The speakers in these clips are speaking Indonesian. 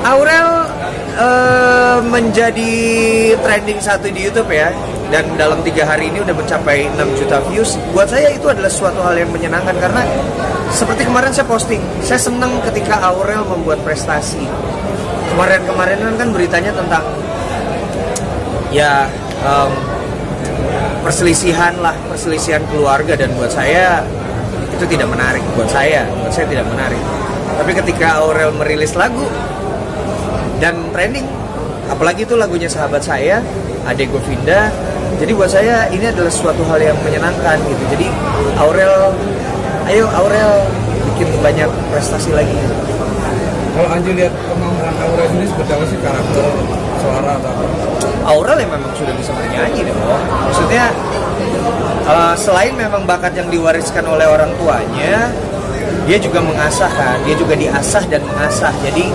Aurel menjadi trending satu di YouTube ya, dan dalam 3 hari ini udah mencapai 6 juta views. Buat saya itu adalah suatu hal yang menyenangkan, karena seperti kemarin saya posting, saya senang ketika Aurel membuat prestasi. Kemarin kan beritanya tentang ya perselisihan keluarga, dan buat saya itu tidak menarik. Buat saya tidak menarik. Tapi ketika Aurel merilis lagu dan trending, apalagi itu lagunya sahabat saya, Ade Govinda, jadi buat saya ini adalah suatu hal yang menyenangkan gitu. Jadi ayo Aurel bikin banyak prestasi lagi. Kalau Anji lihat kemampuan Aurel ini seperti apa sih, karakter, suara atau apa? Aurel yang memang sudah bisa bernyanyi deh, maksudnya selain memang bakat yang diwariskan oleh orang tuanya, dia juga mengasah kan, dia juga diasah dan mengasah. Jadi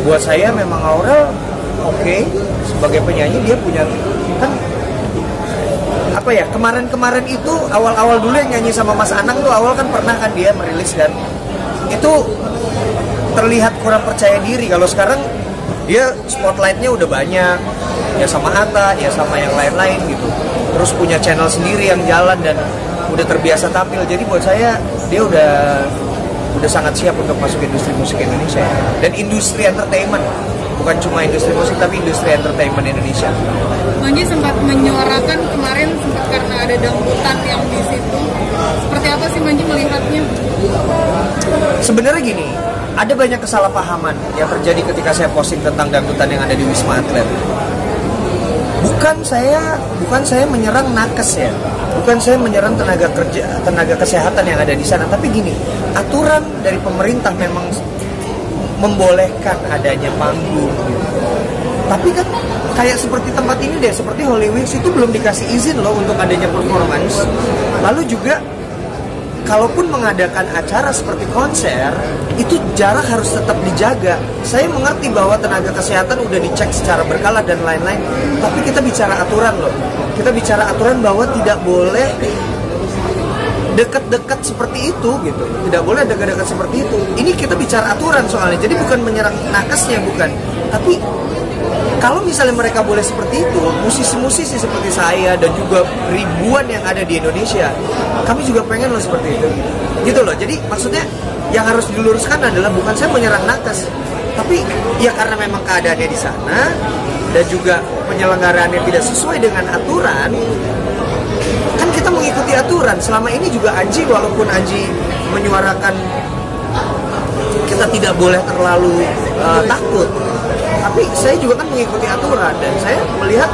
buat saya memang Aurel oke, sebagai penyanyi dia punya kan apa ya, kemarin itu awal dulu yang nyanyi sama Mas Anang tuh, awal kan pernah kan dia merilis, dan itu terlihat kurang percaya diri. Kalau sekarang dia spotlightnya udah banyak, ya sama Atta, ya sama yang lain-lain gitu, terus punya channel sendiri yang jalan dan udah terbiasa tampil. Jadi buat saya dia udah sangat siap untuk masuk industri musik Indonesia dan industri entertainment, bukan cuma industri musik tapi industri entertainment Indonesia. Manji sempat menyuarakan kemarin, sempat karena ada dangdutan yang di situ. Seperti apa sih Manji melihatnya? Sebenarnya gini, ada banyak kesalahpahaman yang terjadi ketika saya posting tentang dangdutan yang ada di Wisma Atlet. Bukan saya menyerang nakes ya, bukan saya menyerang tenaga kesehatan yang ada di sana, tapi gini, aturan dari pemerintah memang membolehkan adanya panggung gitu. Tapi kan kayak seperti tempat ini deh, seperti Holy Wings itu belum dikasih izin loh untuk adanya performance. Lalu juga kalaupun mengadakan acara seperti konser, itu jarak harus tetap dijaga. Saya mengerti bahwa tenaga kesehatan udah dicek secara berkala dan lain-lain, tapi kita bicara aturan loh. Kita bicara aturan bahwa tidak boleh dekat-dekat seperti itu gitu. Tidak boleh dekat-dekat seperti itu. Ini kita bicara aturan soalnya. Jadi bukan menyerang nakesnya, bukan. Tapi kalau misalnya mereka boleh seperti itu, musisi-musisi seperti saya dan juga ribuan yang ada di Indonesia, kami juga pengen loh seperti itu. Gitu loh. Jadi maksudnya yang harus diluruskan adalah bukan saya menyerang nakes, tapi ya karena memang keadaannya di sana dan juga penyelenggaraannya tidak sesuai dengan aturan, kan kita mengikuti aturan. Selama ini juga Anji, walaupun Anji menyuarakan kita tidak boleh terlalu takut, tapi saya juga kan mengikuti aturan, dan saya melihat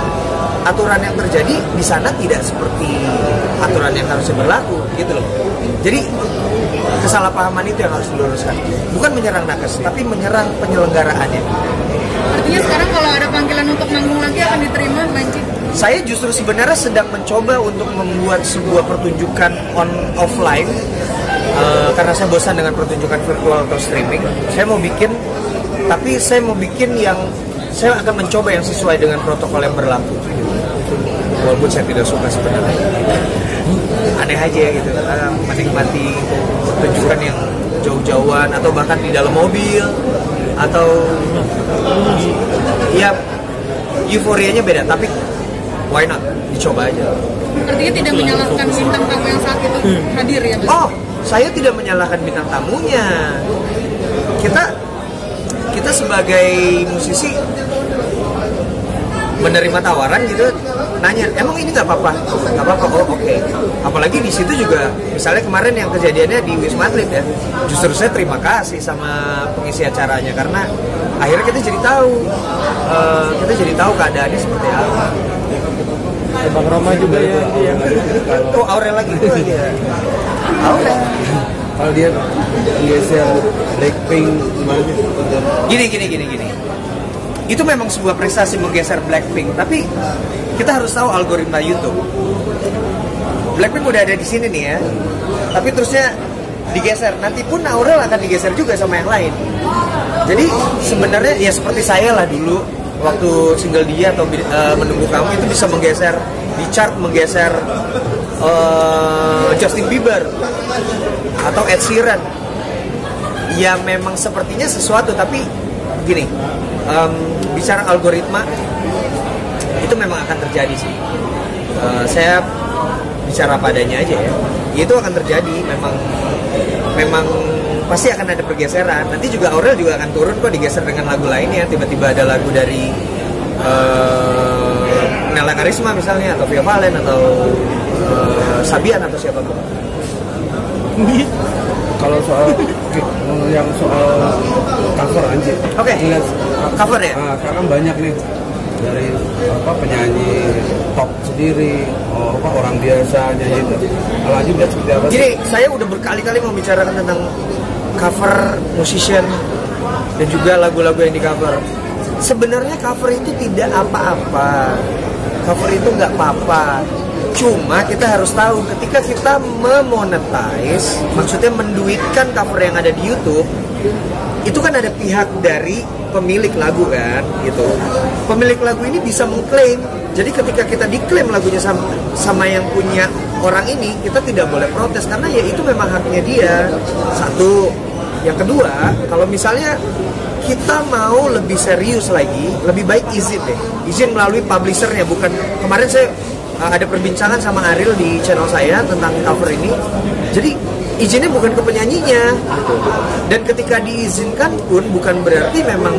aturan yang terjadi di sana tidak seperti aturan yang harusnya berlaku gitu loh. Jadi kesalahpahaman itu yang harus diluruskan, bukan menyerang nakes tapi menyerang penyelenggaraannya. Artinya sekarang kalau ada panggilan untuk manggung lagi akan diterima, Manji? Saya justru sebenarnya sedang mencoba untuk membuat sebuah pertunjukan offline, karena saya bosan dengan pertunjukan virtual atau streaming. Saya mau bikin, tapi saya mau bikin yang saya akan mencoba yang sesuai dengan protokol yang berlaku. Walaupun saya tidak suka sebenarnya, aneh aja gitu, menikmati pertunjukan yang jauh-jauhan atau bahkan di dalam mobil, atau ya euforianya beda, tapi why not, dicoba aja. Artinya tidak menyalahkan bintang tamu yang saat itu hadir ya, Mas? Oh, saya tidak menyalahkan bintang tamunya. Kita sebagai musisi menerima tawaran gitu, nanya, emang ini nggak apa-apa? Nggak apa-apa, oh oke. Apalagi di situ juga, misalnya kemarin yang kejadiannya di Wisma Atlet ya, justru saya terima kasih sama pengisi acaranya, karena akhirnya kita jadi tahu keadaannya seperti apa. Bang Roma juga ya yang Oh, Aurel lagi itu lagi ya. Aurel. Kalau dia geser Blackpink gimana sih? Gini. Itu memang sebuah prestasi menggeser Blackpink, tapi kita harus tahu algoritma YouTube. Blackpink udah ada di sini nih ya, tapi terusnya digeser. Nanti pun Aurel akan digeser juga sama yang lain. Jadi sebenarnya ya seperti saya lah dulu, waktu single dia atau Menunggu Kamu itu bisa menggeser di chart, menggeser Justin Bieber atau Ed Sheeran. ya memang sepertinya sesuatu, tapi gini, bicara algoritma itu memang akan terjadi sih. Saya bicara padanya aja ya, itu akan terjadi, memang pasti akan ada pergeseran. Nanti juga Aurel juga akan turun kok, digeser dengan lagu lainnya. Tiba-tiba ada lagu dari Nela Karisma misalnya, atau Via Valen, atau Sabian, atau siapapun. Kalau soal yang soal cover Anji. Oke. Cover ya. Nah, sekarang banyak nih dari penyanyi top sendiri, orang biasa nyanyi itu. Kalau Anji lihat seperti apa? Jadi saya udah berkali-kali membicarakan tentang cover musician dan juga lagu-lagu yang di cover. Sebenarnya cover itu tidak apa-apa. Cover itu nggak apa-apa. Cuma kita harus tahu ketika kita memonetize, maksudnya menduitkan cover yang ada di YouTube, itu kan ada pihak dari pemilik lagu kan, gitu. Pemilik lagu ini bisa mengklaim. Jadi ketika kita diklaim lagunya sama yang punya orang ini, kita tidak boleh protes karena ya itu memang haknya dia. Satu. Yang kedua, kalau misalnya kita mau lebih serius lagi, lebih baik izin deh. Izin melalui publishernya, bukan. Kemarin saya ada perbincangan sama Ariel di channel saya tentang cover ini. Jadi izinnya bukan ke penyanyinya gitu. Dan ketika diizinkan pun bukan berarti memang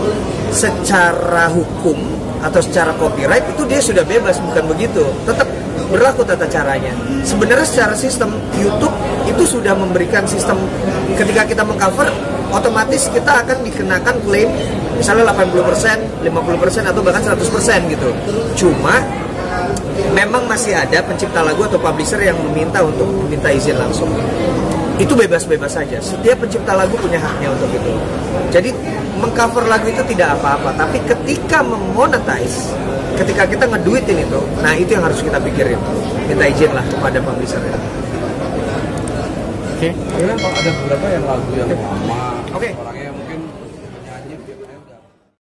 secara hukum atau secara copyright itu dia sudah bebas, bukan begitu. Tetap berlaku tata caranya. Sebenarnya secara sistem YouTube itu sudah memberikan sistem ketika kita mengcover, otomatis kita akan dikenakan klaim misalnya 80%, 50% atau bahkan 100% gitu. Cuma memang masih ada pencipta lagu atau publisher yang meminta untuk minta izin langsung. Itu bebas-bebas saja. Setiap pencipta lagu punya haknya untuk itu. Jadi mengcover lagu itu tidak apa-apa. Tapi ketika memonetize, ketika kita ngeduitin itu, nah itu yang harus kita pikirin. Minta izin lah kepada publisher. Oke. Karena kalau ada beberapa yang lagu yang lama, Oke. orangnya